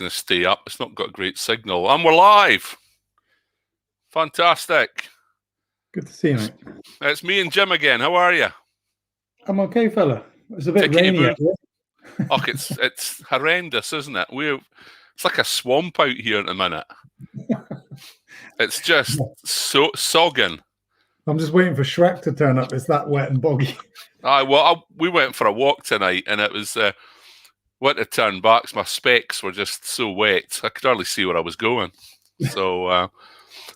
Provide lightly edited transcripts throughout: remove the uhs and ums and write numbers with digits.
going to stay up. It's not got a great signal. And we're live. Fantastic. Good to see you, mate. It's me and Jim again. How are you? I'm okay, fella. It's a bit rainy out here. Oh, it's horrendous, isn't it? It's like a swamp out here at the minute. It's just so sogging. I'm just waiting for Shrek to turn up. It's that wet and boggy. We went for a walk tonight, and it was went to turn back. My specs were just so wet, I could hardly see where I was going. So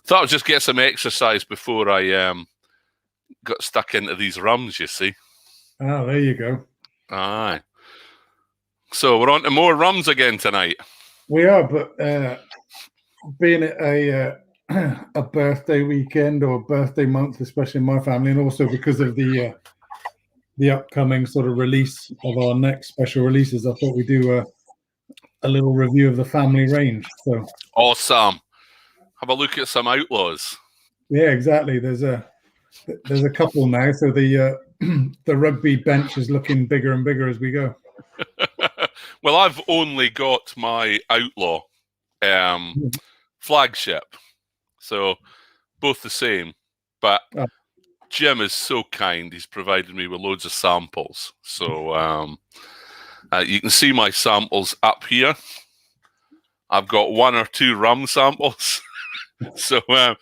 thought I'd just get some exercise before I got stuck into these rums. You see? Oh, there you go. Aye. So we're on to more rums again tonight. We are, but being a birthday weekend or birthday month, especially in my family, and also because of the upcoming sort of release of our next special releases, I thought we'd do a little review of the family range. So awesome. Have a look at some Outlaws. Yeah, exactly. There's a couple now, so the rugby bench is looking bigger and bigger as we go. Well, I've only got my Outlaw flagship, so both the same. But Jim is so kind; he's provided me with loads of samples. So you can see my samples up here. I've got one or two rum samples. So I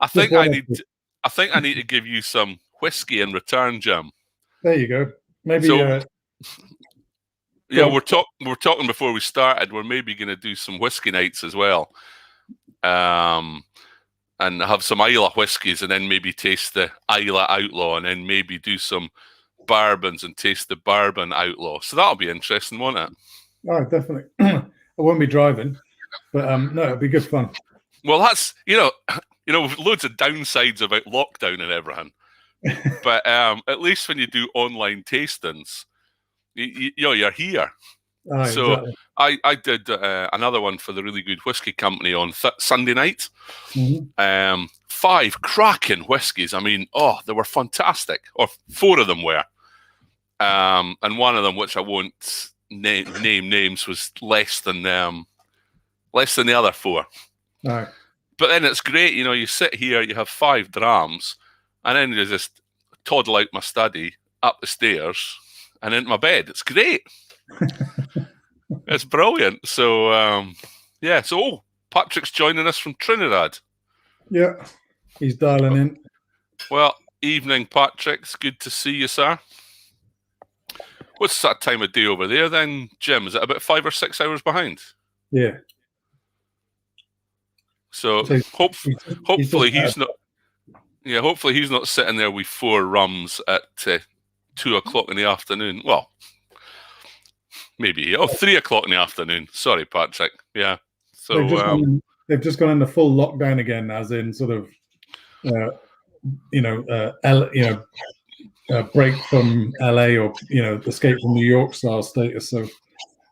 think I need to give you some whiskey in return, Jim. There you go. Maybe. So, yeah, we're talking before we started. We're maybe going to do some whiskey nights as well, and have some Islay whiskies, and then maybe taste the Islay Outlaw, and then maybe do some bourbons and taste the bourbon Outlaw. So that'll be interesting, won't it? Oh, definitely. I won't be driving, but no, it'll be good fun. Well, that's with loads of downsides about lockdown and everything, but at least when you do online tastings, you're here. So exactly. I did another one for the really good whiskey company on Sunday night. Mm-hmm. 5 cracking whiskies. I mean, they were fantastic. Or 4 of them were, and one of them, which I won't name names, was less than the other 4. Right. But then it's great, you sit here, you have 5 drams, and then you just toddle out my study, up the stairs, and into my bed. It's great. It's brilliant. So, So, Patrick's joining us from Trinidad. Yeah, he's dialing in. Well, evening, Patrick. It's good to see you, sir. What's that time of day over there then, Jim? Is it about 5 or 6 hours behind? Yeah. So hopefully he's not. Yeah, hopefully he's not sitting there with 4 rums at 2 o'clock in the afternoon. Well, maybe 3 o'clock in the afternoon. Sorry, Patrick. Yeah. So they've just gone into full lockdown again, as in sort of, break from LA or escape from New York style status. So,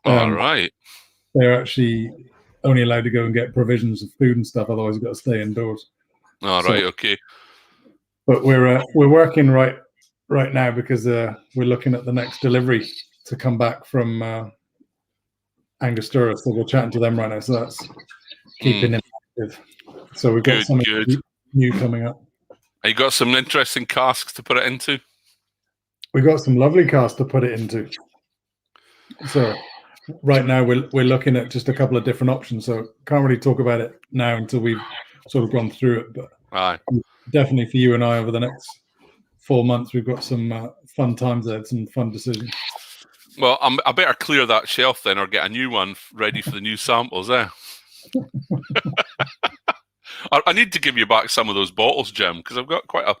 all right, they're actually only allowed to go and get provisions of food and stuff. Otherwise, you've got to stay indoors. All right, okay. But we're working right now because we're looking at the next delivery to come back from Angostura. So we're chatting to them right now. So that's keeping it active. So we've got something new coming up. Have you got some interesting casks to put it into? We've got some lovely casks to put it into. So right now we're looking at just a couple of different options. So can't really talk about it now until we've sort of gone through it. But definitely for you and I over the next 4 months, we've got some fun times there, some fun decisions. Well, I better clear that shelf then, or get a new one ready for the new samples, eh? I need to give you back some of those bottles, Jim, because I've got quite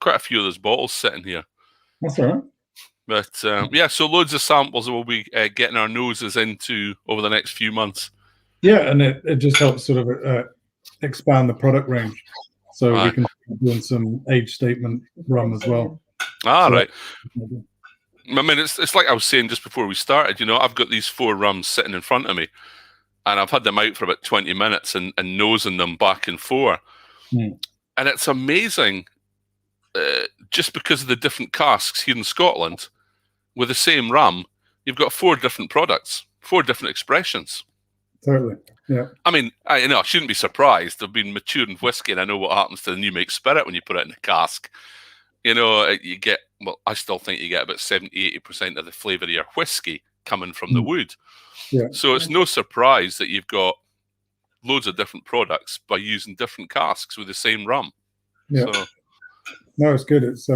a few of those bottles sitting here. That's all right. But so loads of samples we'll be getting our noses into over the next few months. Yeah, and it just helps sort of expand the product range. So we can do some age statement rum as well. Right. I mean, it's like I was saying just before we started, I've got these 4 rums sitting in front of me, and I've had them out for about 20 minutes and nosing them back and forth. And it's amazing, just because of the different casks here in Scotland, with the same rum, you've got 4 different products, 4 different expressions. Totally. Yeah. I mean, I shouldn't be surprised. I've been maturing whiskey, and I know what happens to the new make spirit when you put it in a cask. You get, well, I still think you get about 70-80% of the flavour of your whiskey coming from the wood. Yeah. So it's no surprise that you've got loads of different products by using different casks with the same rum. Yeah. So, no, it's good. It's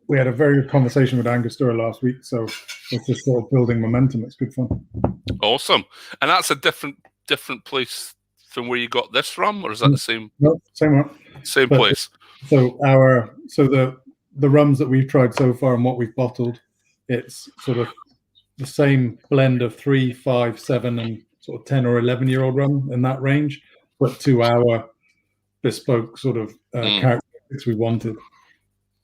we had a very good conversation with Angostura last week, so it's just sort of building momentum. It's good fun. Awesome. And that's a different place from where you got this rum, or is that the same? No, same one. Same place. So the rums that we've tried so far and what we've bottled, it's sort of the same blend of 3, 5, 7, and sort of 10 or 11-year-old rum in that range, but to our bespoke sort of characteristics we wanted.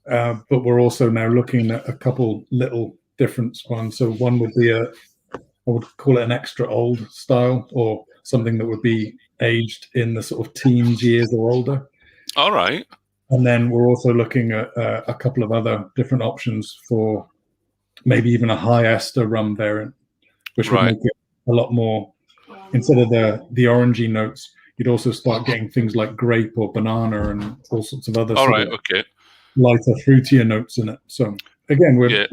But we're also now looking at a couple little different ones. So one would be I would call it an extra old style, or something that would be aged in the sort of teens years or older. All right. And then we're also looking at a couple of other different options for maybe even a high ester rum variant, which would make it a lot more, instead of the orangey notes, you'd also start getting things like grape or banana and all sorts of other lighter, fruitier notes in it. So again, we're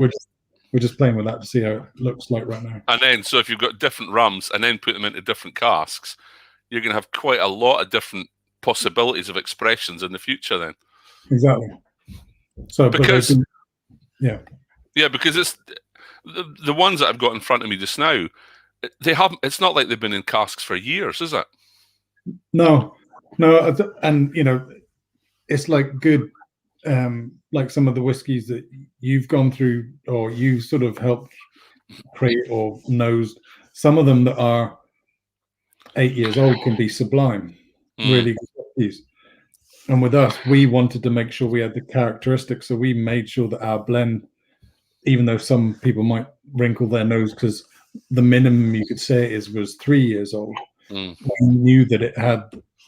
just playing with that to see how it looks like right now. And then, so if you've got different rums and then put them into different casks, you're going to have quite a lot of different possibilities of expressions in the future then. Exactly. So because it's the ones that I've got in front of me just now, it's not like they've been in casks for years, is it? No, and it's like good, like some of the whiskies that you've gone through or you sort of helped create or nosed. Some of them that are 8 years old can be sublime, really good whiskies. And with us, we wanted to make sure we had the characteristics, so we made sure that our blend, even though some people might wrinkle their nose because the minimum you could say was 3 years old, we knew that it had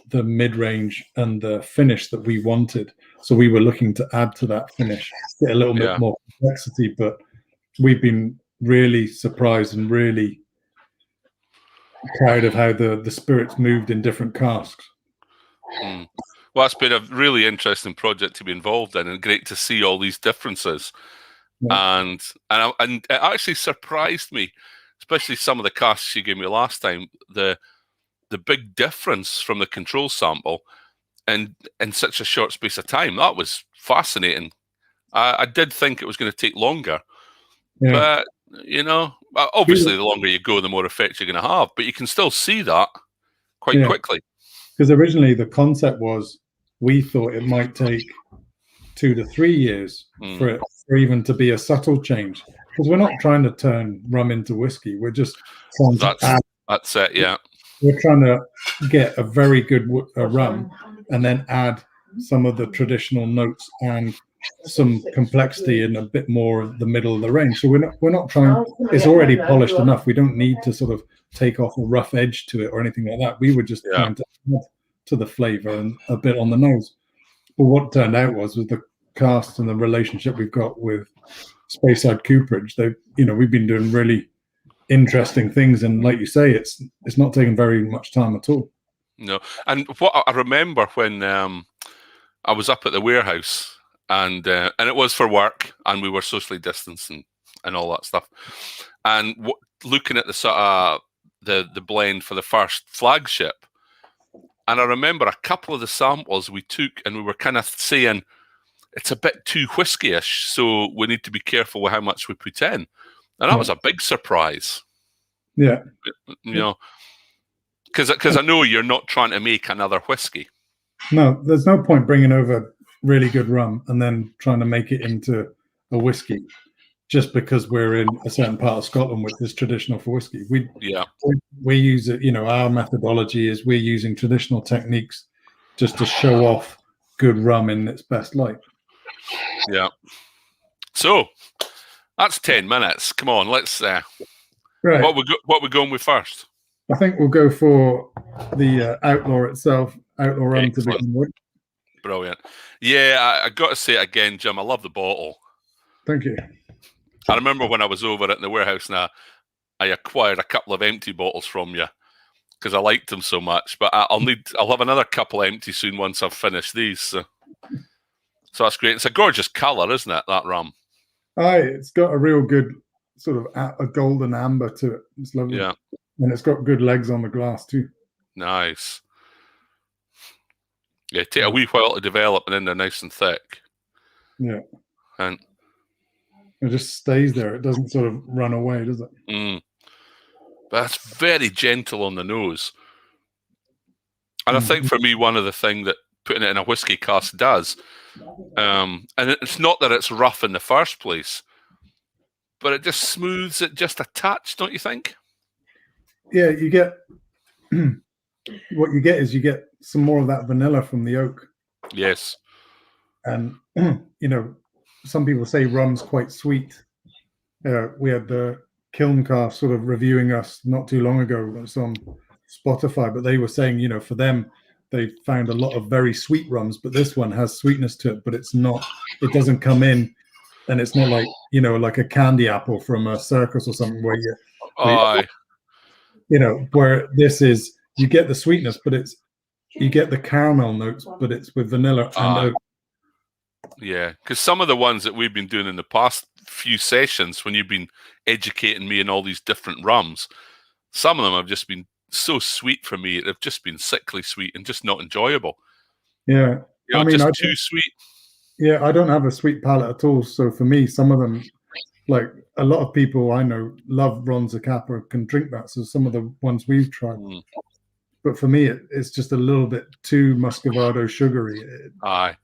the mid-range and the finish that we wanted. So we were looking to add to that finish, get a little bit more complexity. But we've been really surprised and really proud of how the spirits moved in different casks. Well, it's been a really interesting project to be involved in, and great to see all these differences. Yeah. And it actually surprised me, especially some of the casks you gave me last time, the big difference from the control sample and in such a short space of time. That was fascinating. I did think it was going to take longer, but obviously the longer you go, the more effects you're going to have, but you can still see that quite quickly. Because originally the concept was, we thought it might take 2 to 3 years for even to be a subtle change. Because we're not trying to turn rum into whiskey. We're just trying to add. That's it, yeah. We're trying to get a very good rum and then add some of the traditional notes and some complexity in a bit more of the middle of the range. So we're not trying. It's already polished enough. We don't need to sort of take off a rough edge to it or anything like that. We were just trying to add to the flavor and a bit on the nose. But what turned out was with the cast and the relationship we've got with Speyside Cooperage, we've been doing really interesting things, and like you say, it's not taking very much time at all. No, and what I remember when I was up at the warehouse, and it was for work, and we were socially distanced and all that stuff, and looking at the sort of the blend for the first flagship. And I remember a couple of the samples we took, and we were kind of saying it's a bit too whiskey-ish, so we need to be careful with how much we put in. And that was a big surprise. Yeah. Because I know you're not trying to make another whiskey. No, there's no point bringing over really good rum and then trying to make it into a whiskey just because we're in a certain part of Scotland which is traditional for whiskey. We use it, our methodology is we're using traditional techniques just to show off good rum in its best light. Yeah. So that's 10 minutes. Come on, let's right. What we going with first? I think we'll go for the Outlaw itself, Outlaw Rum to begin with. Brilliant. Yeah, I got to say it again, Jim, I love the bottle. Thank you. I remember when I was over at the warehouse now, I acquired a couple of empty bottles from you. because I liked them so much. But I'll have another couple empty soon once I've finished these. So that's great. It's a gorgeous colour, isn't it, that rum? Aye, it's got a real good sort of a golden amber to it. It's lovely. Yeah. And it's got good legs on the glass too. Nice. Yeah, take a wee while to develop, and then they're nice and thick. Yeah. And it just stays there. It doesn't sort of run away, does it? But that's very gentle on the nose. And I think for me, one of the things that putting it in a whiskey cask does, and it's not that it's rough in the first place, but it just smooths it just a touch, don't you think? Yeah, you get what you get is you get some more of that vanilla from the oak. Yes. And some people say rum's quite sweet. We had the Kilncast sort of reviewing us not too long ago. It's on Spotify, but they were saying, for them, they found a lot of very sweet rums, but this one has sweetness to it, but it doesn't come in, and it's not like, like a candy apple from a circus or something where where this is, you get the sweetness, but you get the caramel notes, but it's with vanilla and oak. Yeah, because some of the ones that we've been doing in the past few sessions, when you've been educating me in all these different rums, some of them have just been so sweet for me. They've just been sickly sweet and just not enjoyable. Yeah. Just too sweet. Yeah, I don't have a sweet palate at all. So for me, some of them, like a lot of people I know love Ron Zacapa, can drink that. So some of the ones we've tried. But for me, it's just a little bit too muscovado sugary. Aye.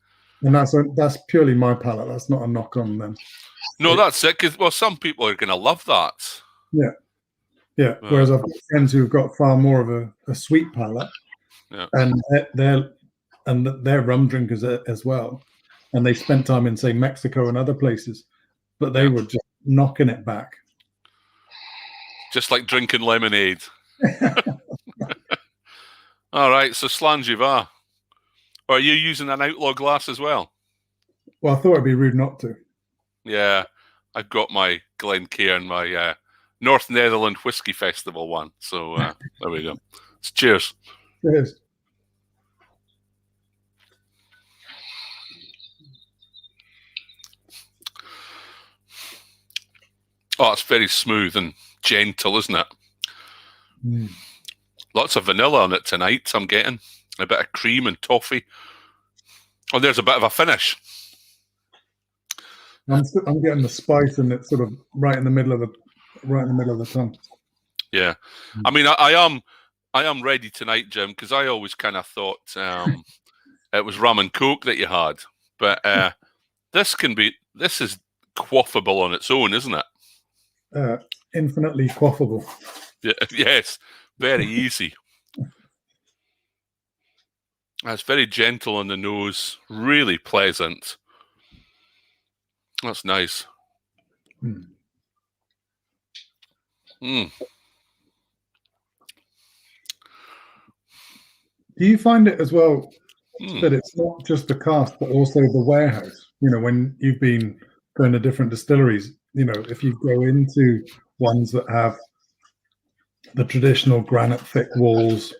And that's purely my palate. That's not a knock on them. No, that's it. Because some people are going to love that. Yeah, yeah. Whereas I've got friends who've got far more of a sweet palate, and they're rum drinkers as well, and they spent time in, say, Mexico and other places, but they were just knocking it back, just like drinking lemonade. All right, so Slangiva. Are you using an Outlaw glass as well? Well, I thought it'd be rude not to. Yeah, I've got my Glencairn, my North Netherland Whiskey Festival one. So there we go. Cheers. Cheers. Oh, it's very smooth and gentle, isn't it? Lots of vanilla on it tonight, I'm getting. A bit of cream and toffee. Oh, there's a bit of a finish. I'm getting the spice, and it's sort of right in the middle of the tongue. Yeah, I mean, I am ready tonight, Jim, because I always kind of thought it was rum and coke that you had, but this is quaffable on its own, isn't it? Infinitely quaffable. Yeah, yes, very easy. It's very gentle on the nose, really pleasant. That's nice. Do you find it as well that it's not just the cask, but also the warehouse? When you've been going to different distilleries, if you go into ones that have the traditional granite thick walls,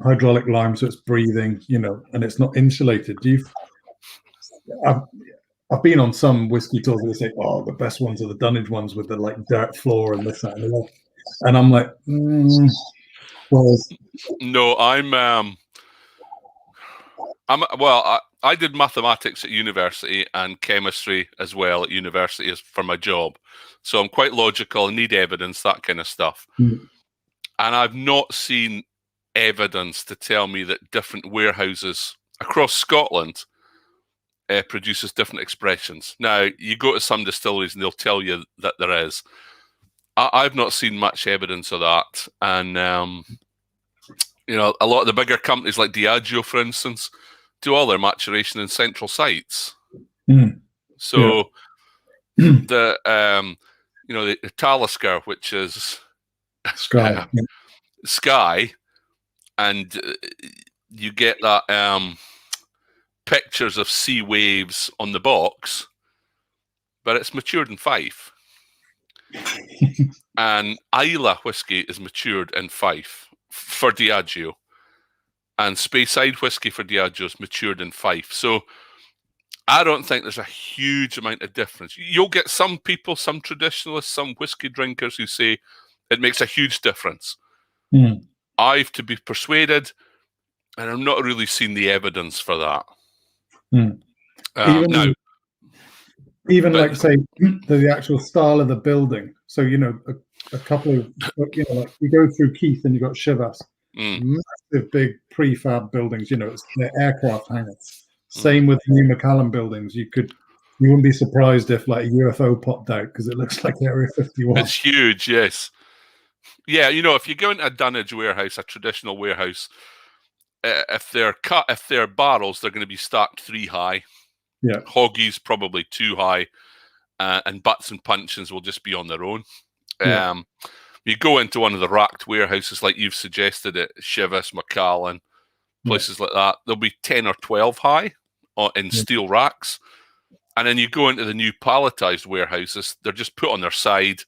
hydraulic lime, so it's breathing, and it's not insulated. I've been on some whiskey tours where they say, "Oh, the best ones are the dunnage ones with the dirt floor and this, that, and the other." And I'm like, no, I did mathematics at university and chemistry as well at university for my job, so I'm quite logical. I need evidence, that kind of stuff, and I've not seen evidence to tell me that different warehouses across Scotland produces different expressions. Now, you go to some distilleries and they'll tell you that there is. I've not seen much evidence of that. And, a lot of the bigger companies like Diageo, for instance, do all their maturation in central sites. So the Talisker, which is Skye, and you get that pictures of sea waves on the box, but it's matured in Fife. And Islay whiskey is matured in Fife. for Diageo, and Speyside whiskey for Diageo is matured in Fife. So I don't think there's a huge amount of difference. You'll get some people, some traditionalists, some whiskey drinkers who say it makes a huge difference. I've to be persuaded, and I've not really seen the evidence for that. Even like, say, the actual style of the building. So, a couple of, like you go through Keith and you've got Chivas, massive big prefab buildings, it's the aircraft hangars. Same with the New McCallum buildings. You wouldn't be surprised if like a UFO popped out because it looks like Area 51. It's huge, yes. Yeah, if you go into a dunnage warehouse, a traditional warehouse, if they're barrels, they're going to be stacked 3 high. Yeah. Hoggies probably 2 high, and butts and puncheons will just be on their own. Yeah. You go into one of the racked warehouses like you've suggested at Chivas, Macallan, places like that, there'll be 10 or 12 high in steel racks. And then you go into the new palletized warehouses, they're just put on their side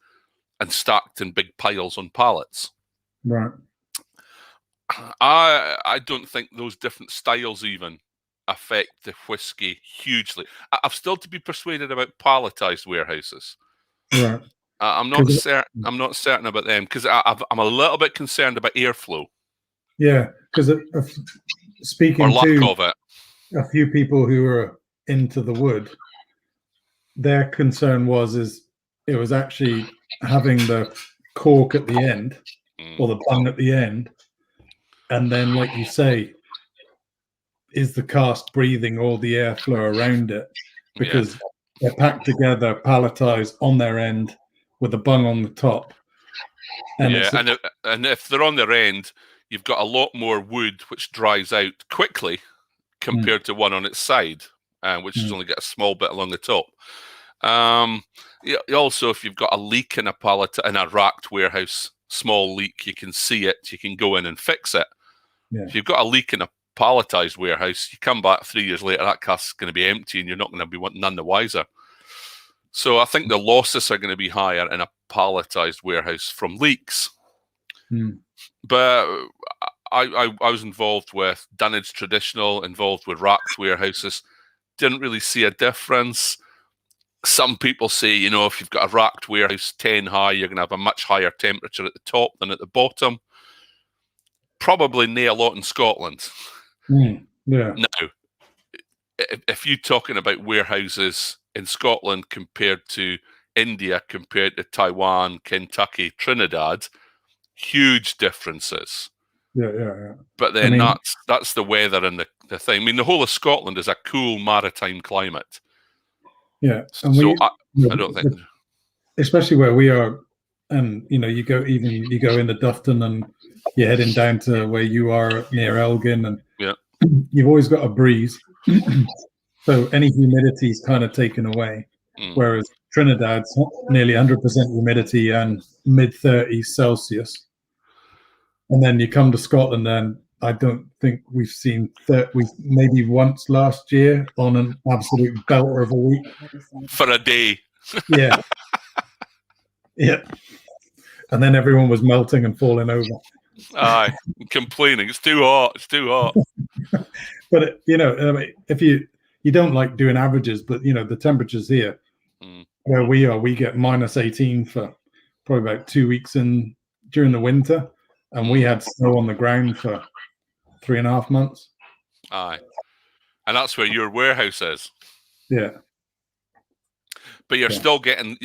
and stacked in big piles on pallets. Right. I don't think those different styles even affect the whiskey hugely. I've still to be persuaded about palletized warehouses. Right. I'm not certain about them because I'm a little bit concerned about airflow. Yeah, because speaking to a few people who are into the wood, their concern was it was actually having the cork at the end or the bung at the end, and then, like you say, is the cask breathing all the airflow around it? Because they're packed together, palletized on their end with a bung on the top. And if they're on their end, you've got a lot more wood which dries out quickly compared to one on its side, which has only got a small bit along the top. Also, if you've got a leak in a racked warehouse, small leak, you can see it, you can go in and fix it. Yeah. If you've got a leak in a palletized warehouse, you come back 3 years later, that cask's going to be empty and you're not going to be none the wiser. So I think the losses are going to be higher in a palletized warehouse from leaks. But I was involved with dunnage traditional, involved with racked warehouses, didn't really see a difference. Some people say, if you've got a racked warehouse 10 high, you're going to have a much higher temperature at the top than at the bottom. Probably nail a lot in Scotland. Yeah. Now, if you're talking about warehouses in Scotland compared to India, compared to Taiwan, Kentucky, Trinidad, huge differences. Yeah. But then that's the weather and the thing. I mean, the whole of Scotland is a cool maritime climate. Yeah, and so I don't think, especially where we are, and you go into Dufton and you're heading down to where you are near Elgin, and you've always got a breeze, so any humidity is kind of taken away. Whereas Trinidad's nearly 100% humidity and mid-30s Celsius, and then you come to Scotland, and I don't think we've seen we maybe once last year on an absolute belter of a week for a day. Yeah. And then everyone was melting and falling over. Aye, complaining. It's too hot. But if you don't like doing averages, but the temperatures here where we are, we get -18 for probably about 2 weeks during the winter, and we had snow on the ground for 3.5 months. Aye, and that's where your warehouse is. Yeah, but you're still getting.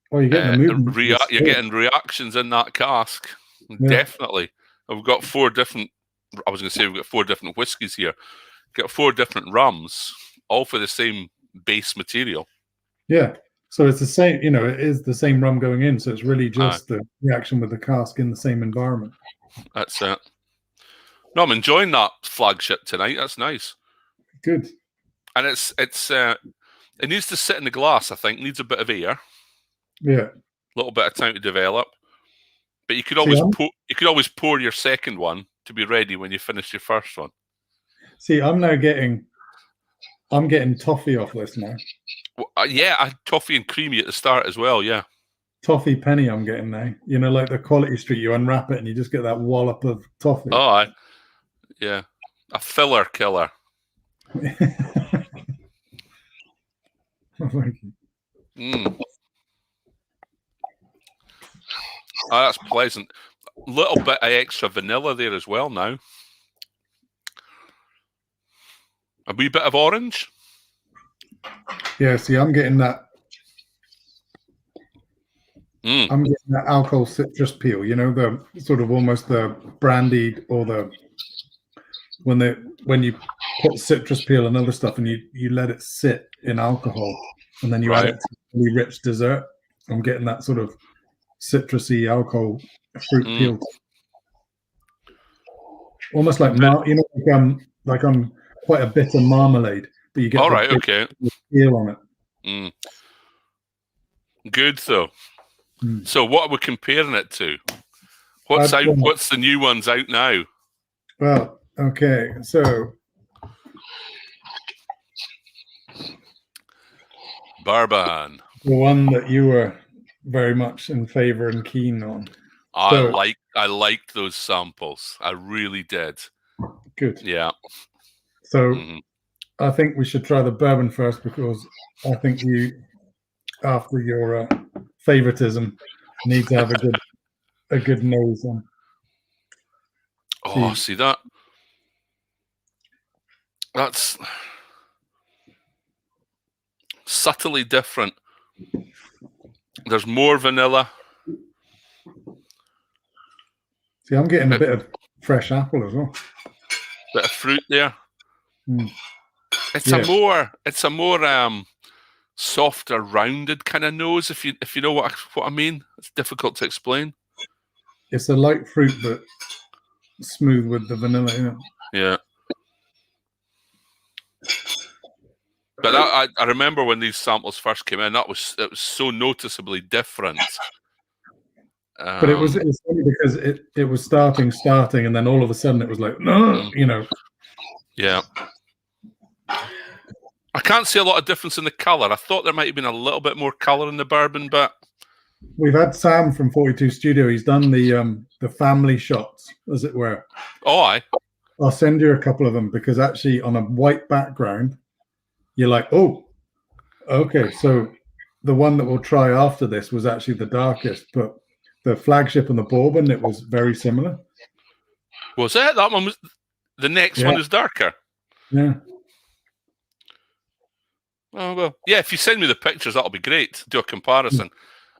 Oh, you're getting the movement. You're getting reactions in that cask. Yeah. Definitely. We've got 4 different. I was going to say we've got 4 different whiskies here. We've got 4 different rums, all for the same base material. Yeah. So it's the same. It is the same rum going in. So it's really just the reaction with the cask in the same environment. That's it. No, I'm enjoying that flagship tonight. That's nice. Good. And it needs to sit in the glass. I think it needs a bit of air. Yeah. A little bit of time to develop. But you could always pour your second one to be ready when you finish your first one. See, I'm getting toffee off this now. Well, I had toffee and creamy at the start as well. Yeah. toffee penny I'm getting now. You know, like the Quality Street, you unwrap it and you just get that wallop of toffee. Oh, yeah. A filler killer. Mm. Oh, that's pleasant. Little bit of extra vanilla there as well now. A wee bit of orange. Yeah, see, I'm getting that. I'm getting that alcohol citrus peel. You know, the sort of almost the brandied or the when you put citrus peel and other stuff and you let it sit in alcohol and then you add it to really rich dessert. I'm getting that sort of citrusy alcohol fruit peel. Almost like like I'm quite a bitter marmalade, but you get peel on it. Good though. So what are we comparing it to? What's out? What's the new ones out now? Well, okay, so bourbon, the one that you were very much in favor and keen on. I liked those samples. I really did. Good. Yeah. So I think we should try the bourbon first because I think you, after your favoritism, need to have a good nose on. Oh, see that? That's subtly different. There's more vanilla. See, I'm getting a bit of fresh apple as well. Bit of fruit there. It's a more softer, rounded kind of nose. If you know what I mean, it's difficult to explain. It's a light fruit, but smooth with the vanilla. Yeah. But I remember when these samples first came in, it was so noticeably different. But it was funny because it was starting, and then all of a sudden it was like, you know. Yeah. I can't see a lot of difference in the colour. I thought there might have been a little bit more colour in the bourbon, but we've had Sam from 42 Studio. He's done the family shots, as it were. Oh, aye. I'll send you a couple of them because actually on a white background, you're like, oh, okay. So the one that we'll try after this was actually the darkest, but the flagship and the bourbon, it was very similar. Was it? That one was the next one is darker. Yeah. Oh well, yeah. If you send me the pictures, that'll be great. Do a comparison.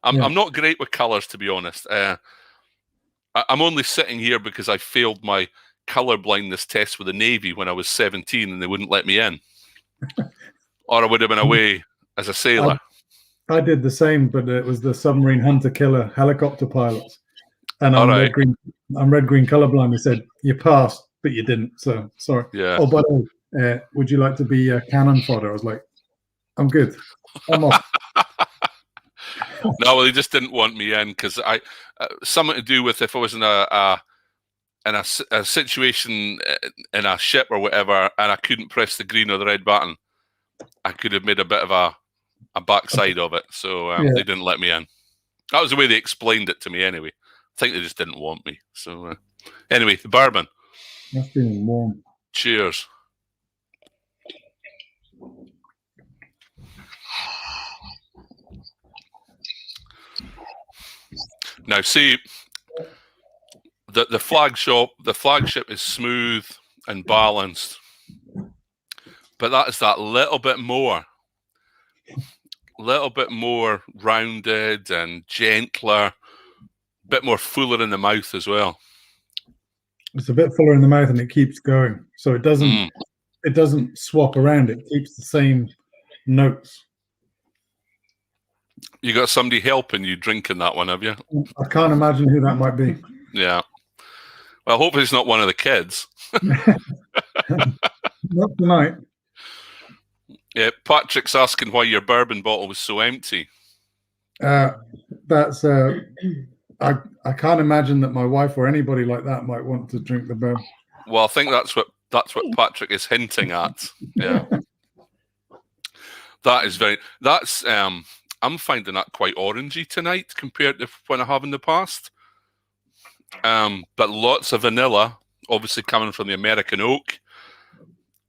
I'm not great with colours, to be honest. I'm only sitting here because I failed my colour blindness test with the Navy when I was 17, and they wouldn't let me in, or I would have been away as a sailor. I did the same, but it was the submarine hunter killer helicopter pilots, and I'm red green colorblind. They said you passed, but you didn't. So sorry. Yeah. Oh, but would you like to be cannon fodder? I was like, I'm good. I'm off. No, well, they just didn't want me in because something to do with if I was in a situation in a ship or whatever, and I couldn't press the green or the red button, I could have made a bit of a backside of it. So they didn't let me in. That was the way they explained it to me anyway. I think they just didn't want me. So anyway, the bourbon. That's feeling warm. Cheers. Now, see, the flagship is smooth and balanced, but that is that little bit more rounded and gentler, bit more fuller in the mouth as well. It's a bit fuller in the mouth, and it keeps going, so it doesn't swap around. It keeps the same notes. You got somebody helping you drinking that one, have you? I can't imagine who that might be. Yeah. Well, hopefully it's not one of the kids. Not tonight. Yeah, Patrick's asking why your bourbon bottle was so empty. That's I can't imagine that my wife or anybody like that might want to drink the bourbon. Well, I think that's what Patrick is hinting at. Yeah. That's I'm finding that quite orangey tonight compared to when I have in the past. But lots of vanilla, obviously coming from the American oak,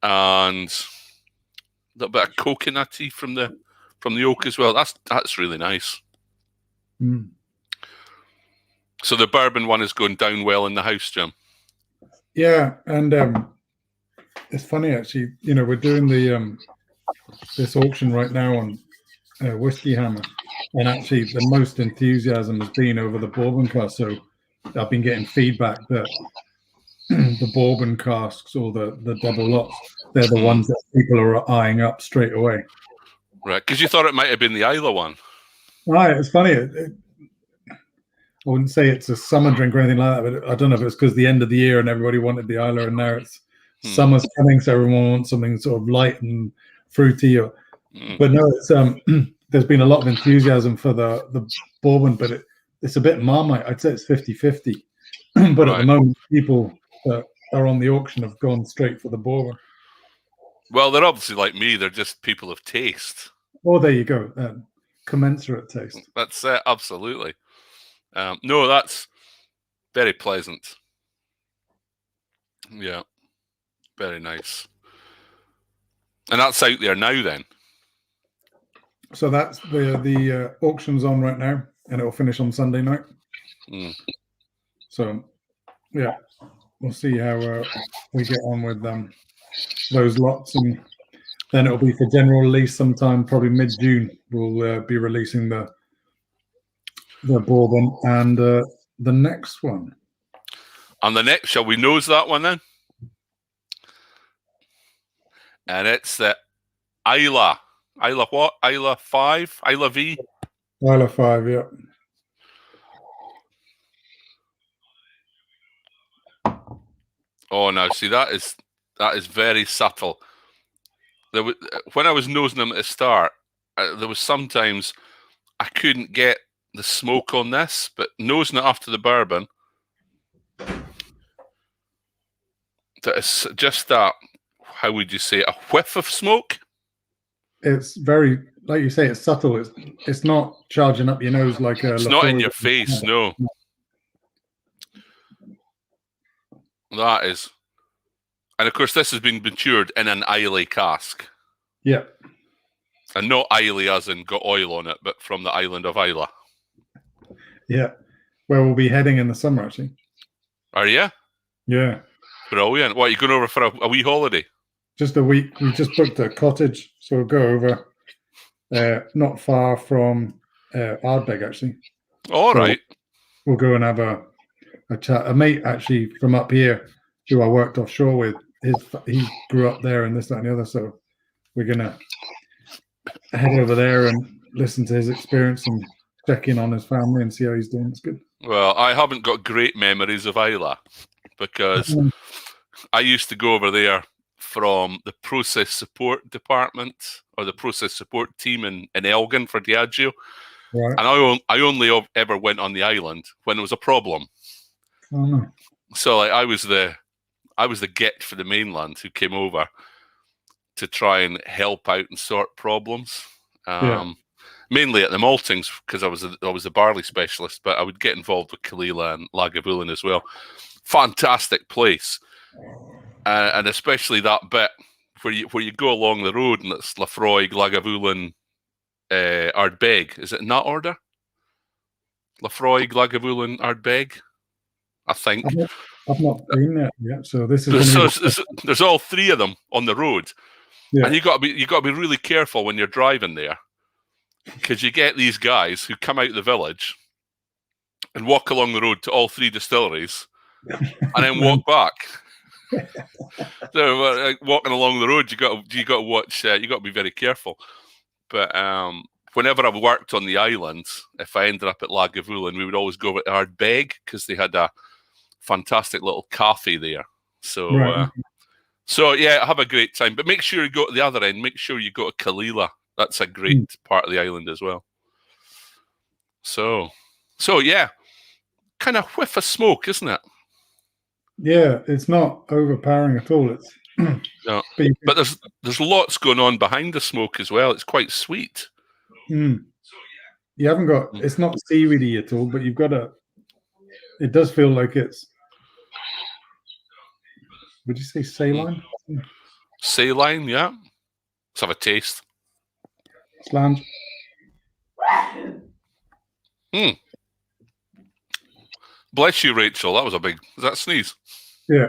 and a little bit of coconutty from the oak as well. That's really nice. Mm. So the bourbon one is going down well in the house, Jim. Yeah, and it's funny actually. You know, we're doing the this auction right now on Whiskey Hammer, and actually the most enthusiasm has been over the bourbon cask. So I've been getting feedback that the bourbon casks or the double lots, they're the ones that people are eyeing up straight away. Right, because you thought it might have been the Isla one. Right, it's funny. I wouldn't say it's a summer drink or anything like that, but I don't know if it's because the end of the year and everybody wanted the Isla, and now it's summer's coming, so everyone wants something sort of light and fruity. But no, it's there's been a lot of enthusiasm for the bourbon, but it's a bit Marmite. I'd say it's 50-50. But at the moment, people that are on the auction have gone straight for the bourbon. Well, they're obviously like me. They're just people of taste. Oh, there you go. Commensurate taste. That's it. Absolutely. No, that's very pleasant. Yeah, very nice. And that's out there now then. So that's the auction's on right now, and it will finish on Sunday night. So, yeah, we'll see how we get on with those lots, and then it'll be for general release sometime, probably mid-June. We'll be releasing the bourbon and the next one. And the next, shall we nose that one then? And it's the Isla. Isla what? Isla 5? Isla V? Isla 5, yeah. Oh, no, see, that is very subtle. When I was nosing them at the start, there was sometimes I couldn't get the smoke on this, but nosing it after the bourbon, that is just that, how would you say, a whiff of smoke? It's very, like you say, it's subtle. It's not charging up your nose like a... It's not in your face, no. That is... And of course, this has been matured in an Islay cask. Yeah. And not Islay as in got oil on it, but from the island of Islay. Yeah. Where we'll be heading in the summer, actually. Are you? Yeah. Brilliant. What, are you going over for a wee holiday? Just a week. We just booked a cottage, so we'll go over not far from Ardbeg, actually. All right. We'll go and have a chat. A mate, actually, from up here, who I worked offshore with, he grew up there and this, that, and the other, so we're going to head over there and listen to his experience and check in on his family and see how he's doing. It's good. Well, I haven't got great memories of Islay because I used to go over there from the process support department or the process support team in Elgin for Diageo. Right. And I only ever went on the island when there was a problem. Oh, no. So I was the git for the mainland who came over to try and help out and sort problems. Mainly at the maltings because I was a barley specialist, but I would get involved with Kalila and Lagavulin as well. Fantastic place, and especially that bit where you go along the road and it's Lafroig, Lagavulin, Ardbeg. Is it in that order? Lafroig, Lagavulin, Ardbeg, I think. I've not been there yet, so this is. There's all three of them on the road, and you got to be really careful when you're driving there. Because you get these guys who come out of the village and walk along the road to all three distilleries and then walk back. So walking along the road, you got to watch. You got to be very careful. But whenever I worked on the islands, if I ended up at Lagavulin, we would always go over to Ardbeg because they had a fantastic little cafe there. So so yeah, have a great time. But make sure you go to the other end. Make sure you go to Kalila. That's a great part of the island as well. So yeah, kind of whiff of smoke, isn't it? Yeah, it's not overpowering at all. It's no, but there's lots going on behind the smoke as well. It's quite sweet. You haven't got. It's not seaweedy at all, but you've got a. It does feel like it's. Would you say saline? Saline, yeah. Let's have a taste. Slange. Bless you, Rachel. That was a big. Is that a sneeze? Yeah.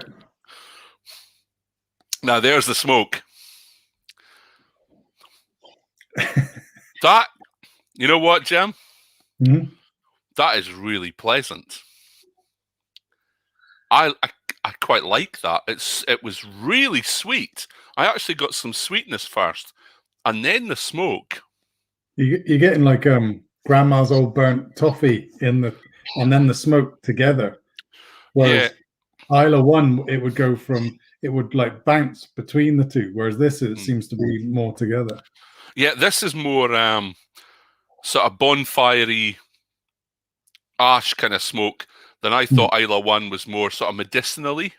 Now there's the smoke. That, you know what, Jim? Mm-hmm. That is really pleasant. I quite like that. It was really sweet. I actually got some sweetness first, and then the smoke. You're getting like grandma's old burnt toffee and then the smoke together. Whereas Isla One, it would like bounce between the two. Whereas this, it seems to be more together. Yeah, this is more sort of bonfire-y ash kind of smoke than I thought. Isla One was more sort of medicinally.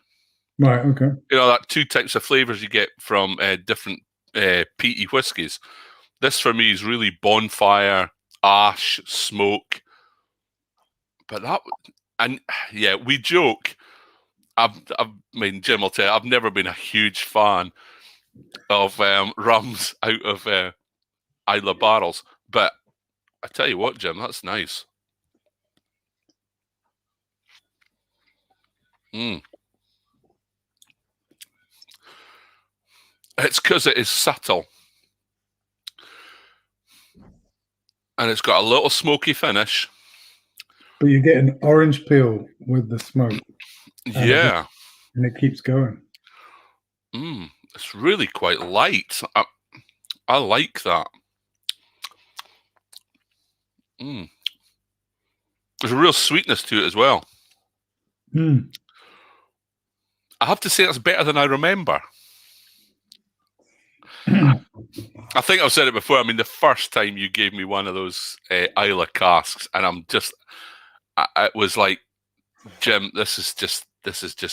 Right, okay. You know, that two types of flavors you get from different peaty whiskies. This for me is really bonfire, ash, smoke. But we joke. I mean, Jim will tell you, I've never been a huge fan of rums out of Isla barrels. But I tell you what, Jim, that's nice. It's because it is subtle. And it's got a little smoky finish. But you get an orange peel with the smoke. Yeah. And it keeps going. It's really quite light. I like that. There's a real sweetness to it as well. I have to say it's better than I remember. I think I've said it before. I mean, the first time you gave me one of those Isla casks, and it was like, Jim, this is just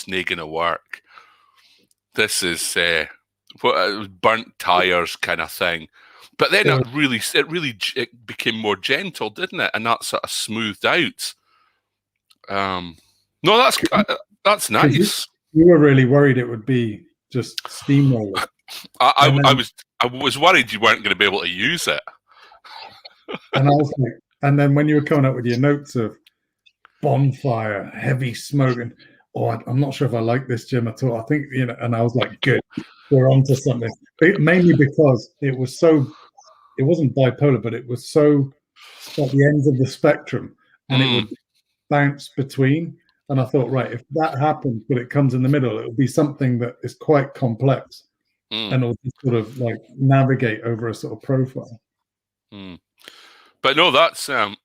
not going to work. This is burnt tires kind of thing. But then it became more gentle, didn't it? And that sort of smoothed out. No, that's nice. You were really worried it would be just steamroller. I was worried you weren't going to be able to use it. And I was like, and then when you were coming up with your notes of bonfire, heavy smoke, and I'm not sure if I like this, Jim, at all. I think, and I was like, good, we're onto something. Mainly because it wasn't bipolar, but it was so at the ends of the spectrum, and it would bounce between. And I thought, right, if that happens, but it comes in the middle, it will be something that is quite complex. And it'll sort of like navigate over a sort of profile. But no, that's I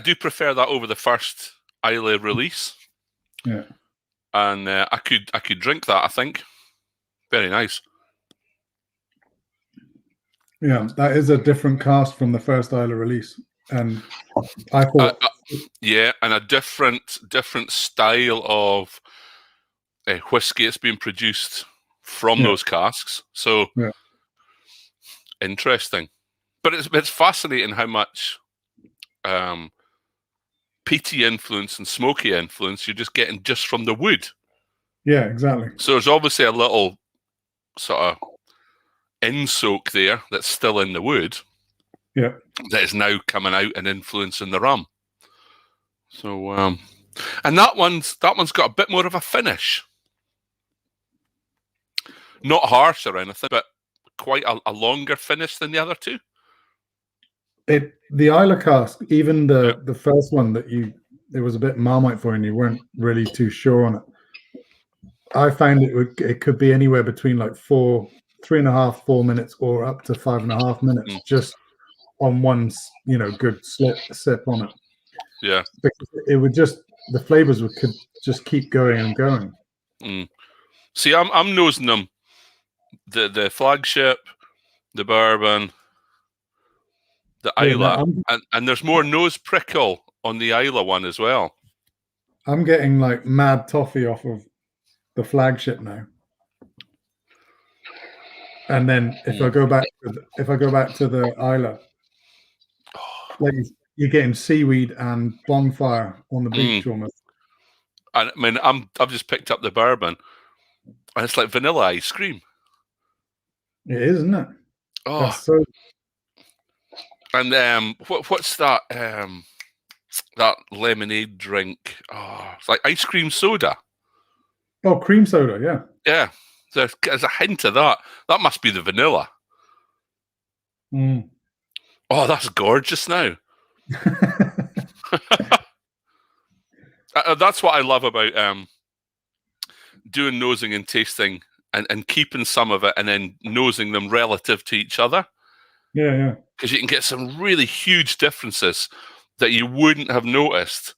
do prefer that over the first Isla release. Yeah, and I could drink that. I think very nice. Yeah, that is a different cast from the first Isla release, and I thought, and a different style of whiskey that's being produced from those casks. So interesting, but it's fascinating how much peaty influence and smoky influence you're just getting just from the wood. Yeah, exactly. So there's obviously a little sort of in-soak there that's still in the wood. Yeah, that is now coming out and influencing the rum. So and that one's got a bit more of a finish. Not harsh or anything, but quite a longer finish than the other two. The Isla cask, even the first one that it was a bit Marmite for, and you weren't really too sure on it. I found it could be anywhere between like 3.5, 4 minutes, or up to 5.5 minutes, just on one, good sip on it. Yeah, because it would the flavors could just keep going and going. See, I'm nosing them. The flagship, the bourbon, the Isla, and there's more nose prickle on the Isla one as well. I'm getting like mad toffee off of the flagship now, and then if I go back to the Isla, Like you're getting seaweed and bonfire on the beach almost. And I mean, I've just picked up the bourbon, and it's like vanilla ice cream. It is, isn't it? Oh, that's so. And what's that? That lemonade drink. Oh, it's like ice cream soda. Oh, cream soda, yeah. Yeah, there's a hint of that. That must be the vanilla. Mm. Oh, that's gorgeous now. That's what I love about doing nosing and tasting and keeping some of it and then nosing them relative to each other. Yeah. Because you can get some really huge differences that you wouldn't have noticed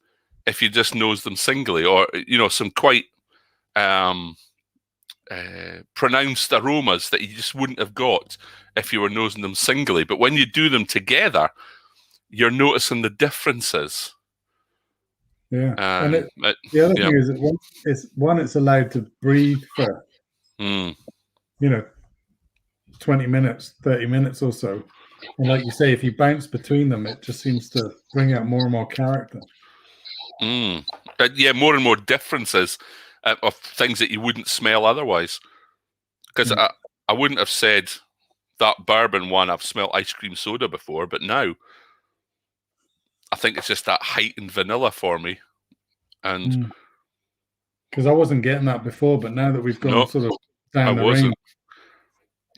if you just nosed them singly, or some quite pronounced aromas that you just wouldn't have got if you were nosing them singly. But when you do them together, you're noticing the differences. Yeah, and the other thing is that it's allowed to breathe for 20 minutes, 30 minutes or so, and like you say, if you bounce between them, it just seems to bring out more and more character. Yeah, more and more differences of things that you wouldn't smell otherwise. Because I wouldn't have said that bourbon one, I've smelled ice cream soda before, but now I think it's just that heightened vanilla for me. And because I wasn't getting that before, but now that we've gone sort of down the range,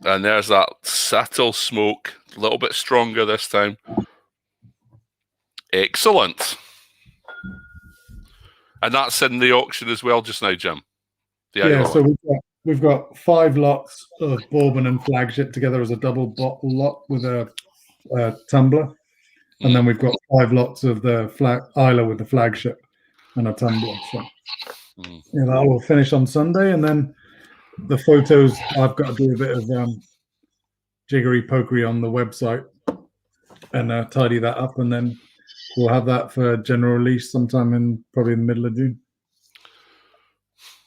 and there's that subtle smoke, a little bit stronger this time. Excellent. And that's in the auction as well just now, Jim. Yeah, so we've got 5 lots of bourbon and flagship together as a double bottle lot with a tumbler, and then we've got 5 lots of the Isla with the flagship and a tumbler. So that will finish on Sunday, and then the photos I've got to do a bit of jiggery pokery on the website and tidy that up, and then we'll have that for general release sometime in probably the middle of June.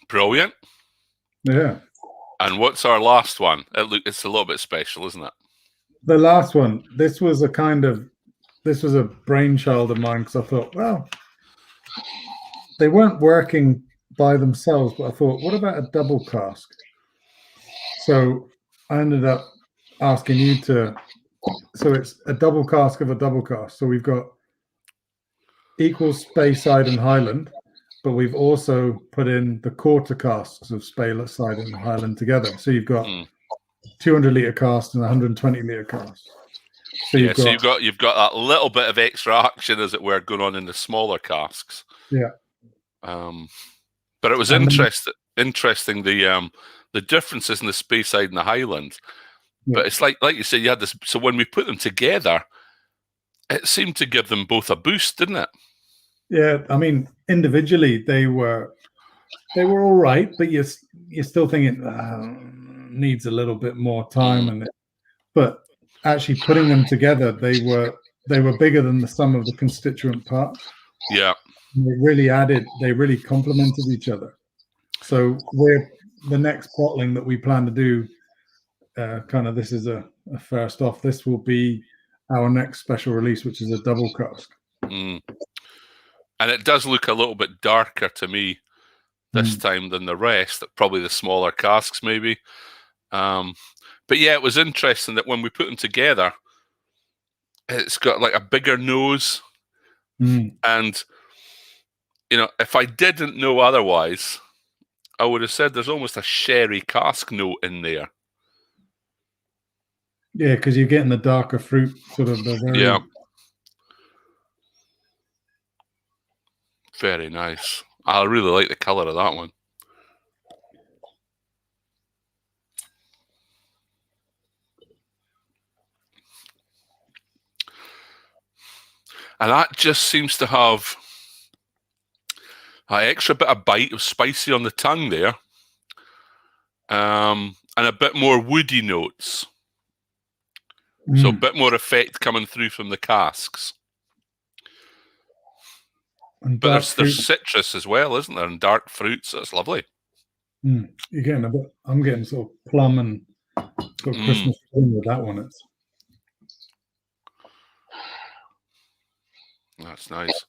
Brilliant. Yeah. And what's our last one? It's a little bit special, isn't it? The last one. This was a brainchild of mine, because I thought, well, they weren't working by themselves, but I thought, what about a double cask? So I ended up asking you to. So it's a double cask of a double cask. So we've got equal Speyside and Highland, but we've also put in the quarter casks of Speyside and Highland together. So you've got 200-litre casks and 120-litre casks. So you've got that little bit of extra action, as it were, going on in the smaller casks. Yeah. But it was interesting the differences in the Speyside and the Highland. Yeah. But it's like you said, you had this. So when we put them together, it seemed to give them both a boost, didn't it? Yeah, I mean, individually they were all right, but you're still thinking needs a little bit more time, but actually putting them together, they were bigger than the sum of the constituent parts. Yeah, they really complemented each other. So the next bottling that we plan to do, this is a first off. This will be our next special release, which is a double cask. And it does look a little bit darker to me this time than the rest, probably the smaller casks maybe. But yeah, it was interesting that when we put them together, it's got like a bigger nose. And, if I didn't know otherwise, I would have said there's almost a sherry cask note in there. Yeah, because you're getting the darker fruit, sort of the very... Yeah. Very nice. I really like the colour of that one. And that just seems to have an extra bit of bite of spicy on the tongue there. And a bit more woody notes. So a bit more effect coming through from the casks. But there's citrus as well, isn't there? And dark fruits. That's lovely. You're getting I'm getting sort of plum and sort of Christmas with that one. That's nice.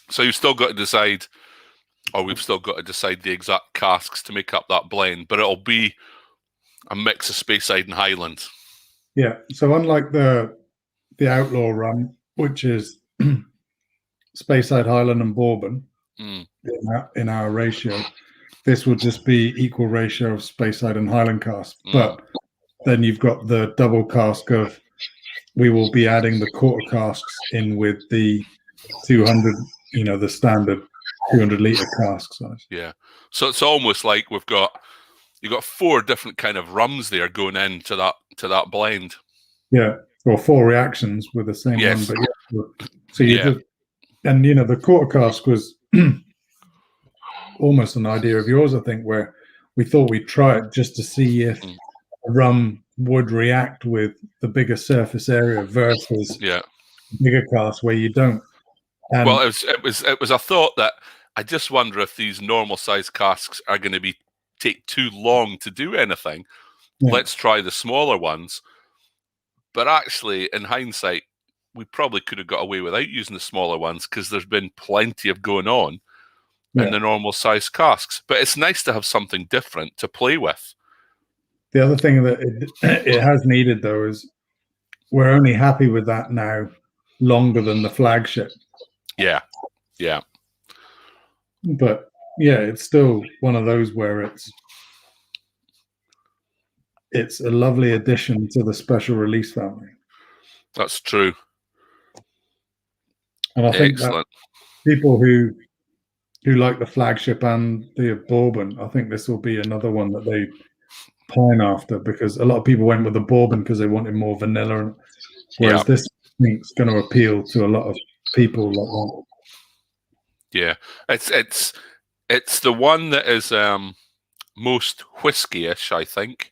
So you've still got to decide, or we've still got to decide the exact casks to make up that blend, but it'll be a mix of Speyside and Highland. Yeah. So unlike the Outlaw Rum, which is Speyside, Highland, and Bourbon in our ratio, this would just be equal ratio of Speyside and Highland cask. But then you've got the double cask of, we will be adding the quarter casks in with the 200, the standard 200-liter cask size. Yeah. So it's almost like you've got 4 different kind of rums there going into that blend. Yeah, or 4 reactions with the same one. But yeah, so you just, and the quarter cask was almost an idea of yours, I think, where we thought we'd try it just to see if rum would react with the bigger surface area versus bigger cask where you don't. And well, it was a thought that I just wonder if these normal size casks are going to take too long to do anything. Yeah. Let's try the smaller ones. But actually, in hindsight, we probably could have got away without using the smaller ones because there's been plenty of going on in the normal size casks. But it's nice to have something different to play with. The other thing that it has needed, though, is we're only happy with that now longer than the flagship. Yeah, yeah. But yeah, it's still one of those where it's a lovely addition to the special release family. That's true. And I think that people who like the flagship and the bourbon, I think this will be another one that they pine after, because a lot of people went with the bourbon because they wanted more vanilla, whereas this I think is going to appeal to a lot of people like that. Yeah, it's the one that is most whiskey-ish, I think,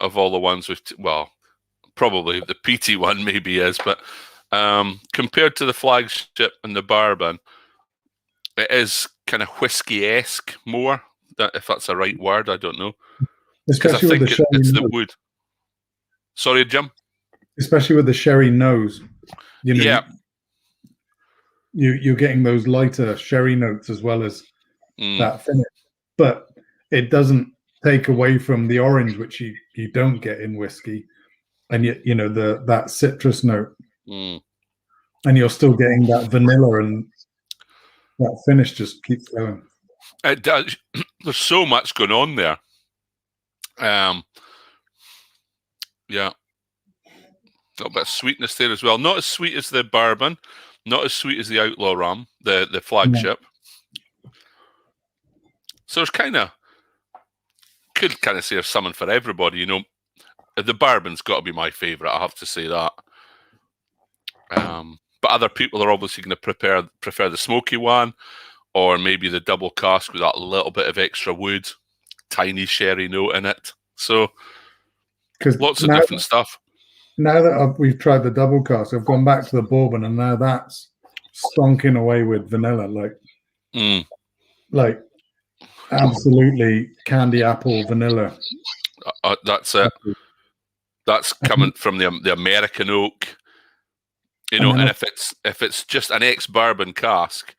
of all the ones we've probably the peaty one maybe is, but compared to the flagship and the bourbon, it is kind of whiskey-esque more. If that's the right word, I don't know. Because I think it's the wood. Sorry, Jim? Especially with the sherry nose. You're getting those lighter sherry notes as well as that finish. But it doesn't take away from the orange, which you don't get in whiskey. And yet, that citrus note. And you're still getting that vanilla, and that finish just keeps going. It does. There's so much going on there. Yeah. A little bit of sweetness there as well. Not as sweet as the bourbon, not as sweet as the Outlaw Rum, the flagship. So there's could say there's something for everybody, The bourbon's got to be my favourite, I have to say that. But other people are obviously going to prefer the smoky one, or maybe the double cask with that little bit of extra wood, tiny sherry note in it. So lots of different stuff. Now that we've tried the double cask, I've gone back to the bourbon, and now that's stonking away with vanilla, like absolutely candy apple vanilla. That's it. That's coming from the American oak, And if it's just an ex-bourbon cask,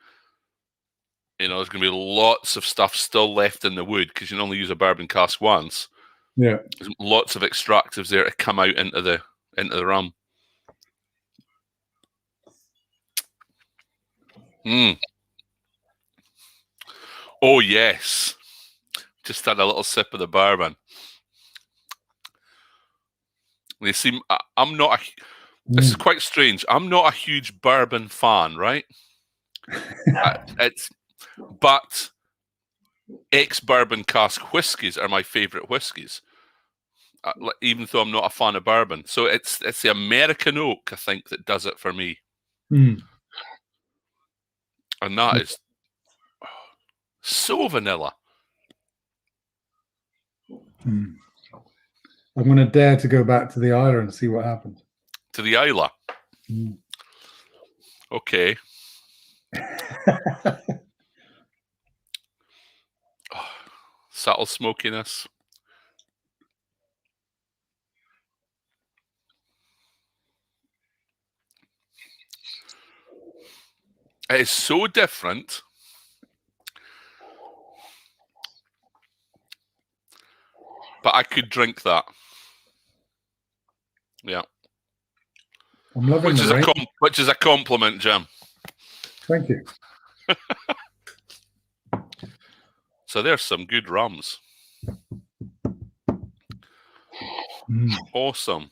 there's going to be lots of stuff still left in the wood because you can only use a bourbon cask once. Yeah, there's lots of extractives there to come out into the rum. Oh yes, just had a little sip of the bourbon. They seem. I'm not. This is quite strange. I'm not a huge bourbon fan, right? But ex-bourbon cask whiskies are my favourite whiskies, even though I'm not a fan of bourbon. So it's the American oak, I think, that does it for me. And that is so vanilla. I'm going to dare to go back to the Isla and see what happens. To the Isla? Okay. Subtle smokiness. It is so different. But I could drink that. Yeah. I'm loving which the is range. Which is a compliment, Jim. Thank you. So there's some good rums. Awesome.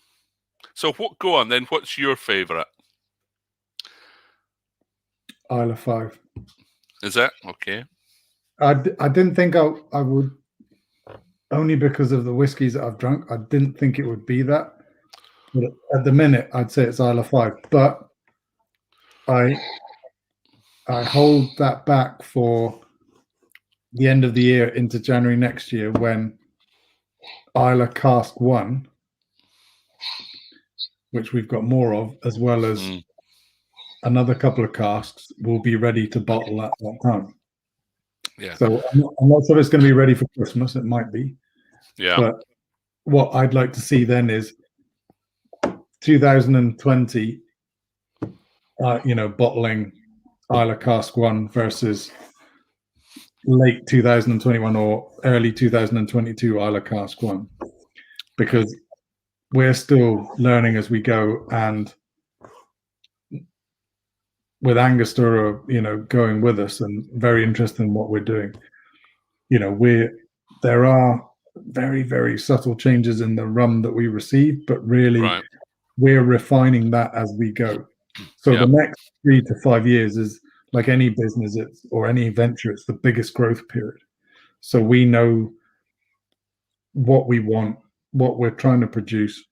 So go on then. What's your favourite? Isla 5. Is it? Okay. I didn't think I would, only because of the whiskies that I've drunk. I didn't think it would be that. But at the minute, I'd say it's Isla 5. But I hold that back for the end of the year into January next year, when Isla Cask 1, which we've got more of, as well as another couple of casks, will be ready to bottle at that time. Yeah. So I'm not sure it's going to be ready for Christmas. It might be. Yeah. But what I'd like to see then is 2020, bottling Isla Cask 1 versus late 2021 or early 2022 Isla Cask 1, because we're still learning as we go, and with Angostura, going with us and very interested in what we're doing. There are very, very subtle changes in the rum that we receive, but really we're refining that as we go. So the next 3 to 5 years is like any business, or any venture, it's the biggest growth period. So we know what we want, what we're trying to produce.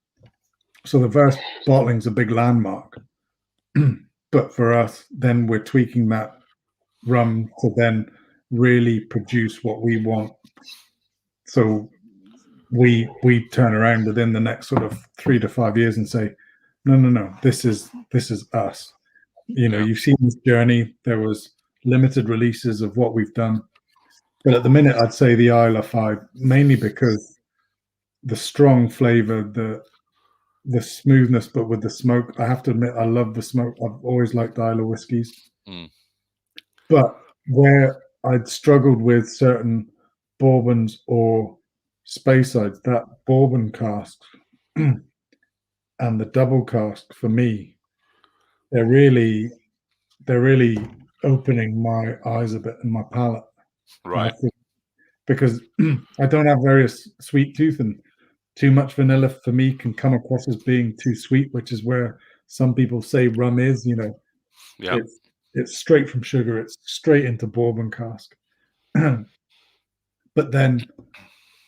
So the first bottling's a big landmark. But for us, then we're tweaking that rum to then really produce what we want. So we turn around within the next sort of 3 to 5 years and say, no, this is us. You've seen this journey. There was limited releases of what we've done, but at the minute, I'd say the Isla 5, mainly because the strong flavor, the smoothness, but with the smoke. I have to admit, I love the smoke. I've always liked Isla whiskies. But where I'd struggled with certain bourbons or Speysides, that bourbon cask and the double cask, for me, they're really opening my eyes a bit and my palate. Right. Because I don't have very sweet tooth, and too much vanilla for me can come across as being too sweet, which is where some people say rum is. It's straight from sugar. It's straight into bourbon cask. But then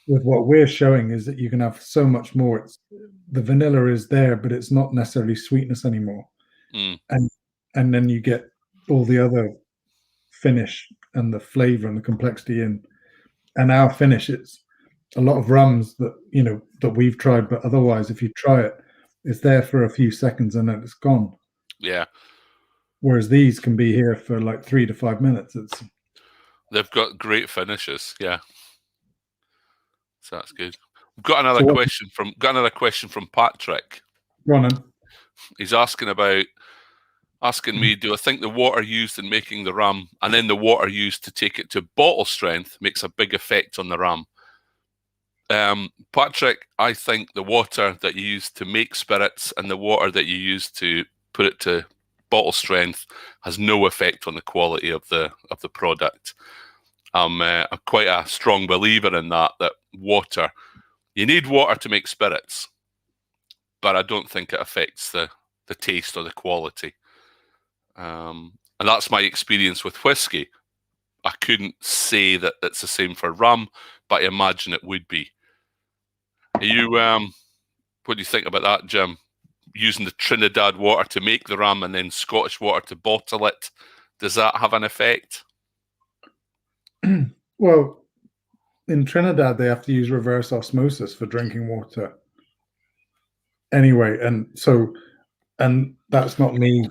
with what we're showing is that you can have so much more. The vanilla is there, but it's not necessarily sweetness anymore. And then you get all the other finish and the flavor and the complexity in. And our finish, it's a lot of rums that we've tried, but otherwise, if you try it, it's there for a few seconds and then it's gone. Yeah. Whereas these can be here for like 3 to 5 minutes. They've got great finishes. Yeah. So that's good. We've got another question from Patrick. Go on then. He's asking me, do I think the water used in making the rum and then the water used to take it to bottle strength makes a big effect on the rum? Patrick, I think the water that you use to make spirits and the water that you use to put it to bottle strength has no effect on the quality of the product. I'm quite a strong believer in that water, you need water to make spirits, but I don't think it affects the taste or the quality. And that's my experience with whiskey. I couldn't say that it's the same for rum, but I imagine it would be. What do you think about that, Jim? Using the Trinidad water to make the rum and then Scottish water to bottle it, does that have an effect? Well, in Trinidad, they have to use reverse osmosis for drinking water. Anyway, and that's not me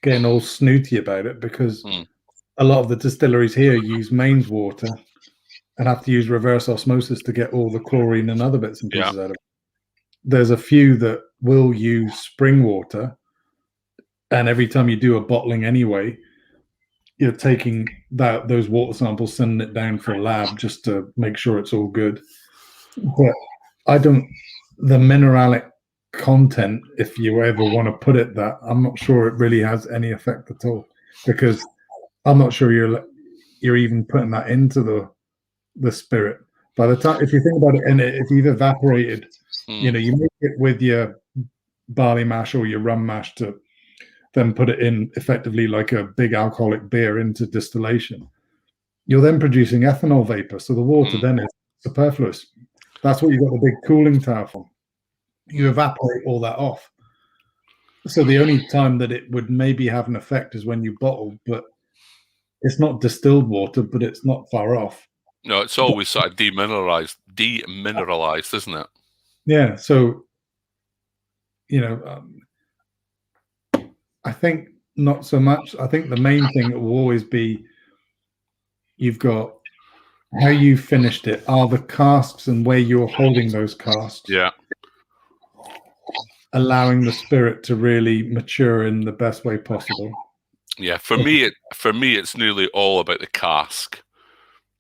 getting all snooty about it, because a lot of the distilleries here use mains water and have to use reverse osmosis to get all the chlorine and other bits and pieces out of it. There's a few that will use spring water, and every time you do a bottling anyway, you're taking those water samples, sending it down for a lab just to make sure it's all good. But the mineralic content, if you ever want to put it that, I'm not sure it really has any effect at all, because I'm not sure you're even putting that into the spirit. By the time, if you think about it, and if you've evaporated, you make it with your barley mash or your rum mash to then put it in effectively like a big alcoholic beer into distillation, you're then producing ethanol vapor. So the water then is superfluous. That's what you've got the big cooling tower for. You evaporate all that off. So the only time that it would maybe have an effect is when you bottle, but it's not distilled water, but it's not far off. No, it's always sort of demineralized, isn't it? Yeah. So, I think not so much. I think the main thing will always be you've got how you finished it. Are the casks and where you're holding those casks? Yeah. Allowing the spirit to really mature in the best way possible. Yeah, for me, it's nearly all about the cask.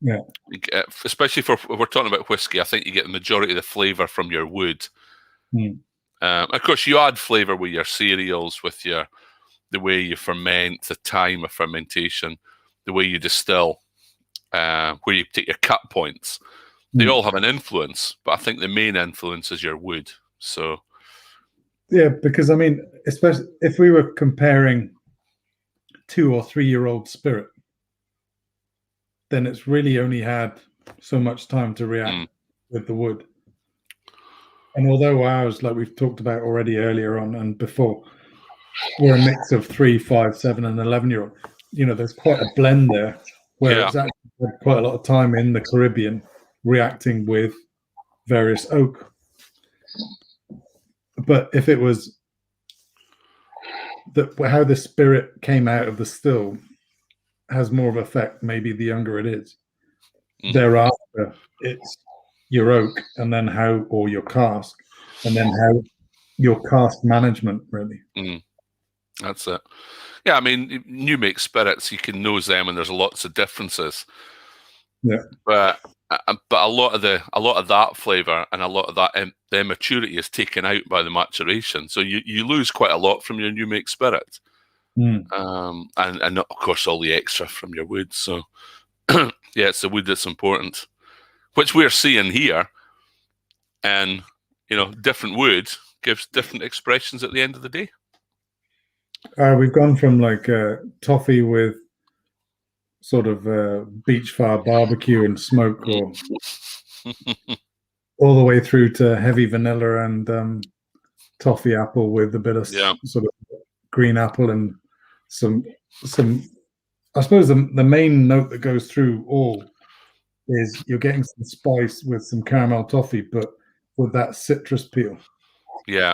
Yeah, especially if we're talking about whiskey, I think you get the majority of the flavour from your wood. Of course, you add flavour with your cereals, with the way you ferment, the time of fermentation, the way you distill, where you take your cut points. They all have an influence, but I think the main influence is your wood. So, yeah, because I mean, especially if we were comparing 2 or 3 year old spirit, then it's really only had so much time to react with the wood. And although ours, like we've talked about already earlier on and before, we're a mix of 3, 5, 7, and 11-year-old, there's quite a blend there where it's actually had quite a lot of time in the Caribbean reacting with various oak. But if it was how the spirit came out of the still has more of effect, maybe the younger it is. Thereafter, it's your oak, and then or your cask, and then how your cask management, really. That's it. Yeah, I mean, new make spirits, you can nose them, and there's lots of differences. Yeah, but a lot of that flavour and a lot of that the immaturity is taken out by the maturation, so you lose quite a lot from your new make spirit. And of course all the extra from your wood. So yeah, it's the wood that's important, which we're seeing here. And different wood gives different expressions at the end of the day. We've gone from like toffee with sort of beach fire barbecue and smoke, or all the way through to heavy vanilla and toffee apple with a bit of sort of green apple and some. I suppose the main note that goes through all is you're getting some spice with some caramel toffee, but with that citrus peel. Yeah,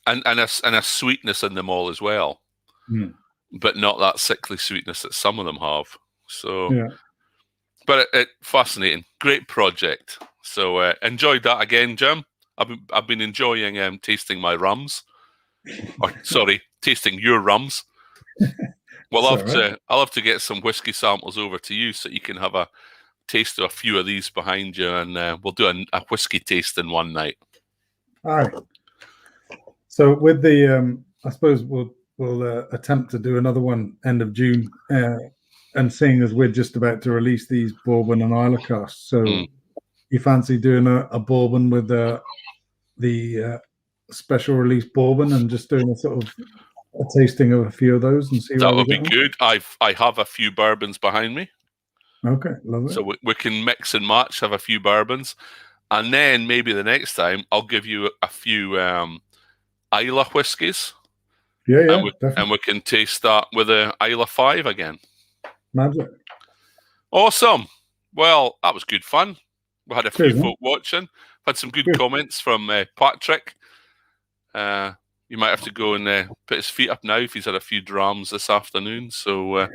and a sweetness in them all as well, but not that sickly sweetness that some of them have. So, yeah. But it fascinating, great project. So enjoyed that again, Jim. I've been enjoying tasting my rums. Tasting your rums. Well, I'll have to get some whiskey samples over to you so you can have a taste of a few of these behind you, and we'll do a whiskey tasting one night. All right. So with the, I suppose we'll attempt to do another one end of June, and seeing as we're just about to release these bourbon and Islay casks, so you fancy doing a bourbon with the special release bourbon and just doing a sort of a tasting of a few of those and see that would be good. I have a few bourbons behind me. Okay, love it. So we can mix and match, have a few bourbons, and then maybe the next time I'll give you a few Islay whiskies. Yeah, and we can taste that with a Islay 5 again. Magic. Awesome. Well, that was good fun. We had a few folk watching. Had some good comments from Patrick. You might have to go and put his feet up now if he's had a few drams this afternoon. So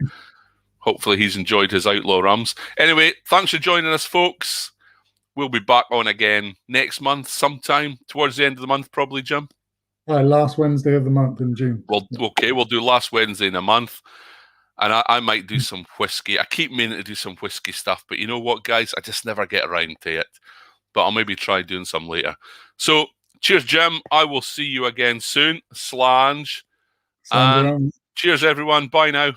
hopefully he's enjoyed his Outlaw Rums. Anyway, thanks for joining us, folks. We'll be back on again next month, sometime towards the end of the month, probably, Jim. Last Wednesday of the month in June. Well, okay, we'll do last Wednesday in a month. And I might do some whiskey. I keep meaning to do some whiskey stuff, but you know what, guys? I just never get around to it. But I'll maybe try doing some later. So, cheers, Jim. I will see you again soon. Slange. And cheers, everyone. Bye now.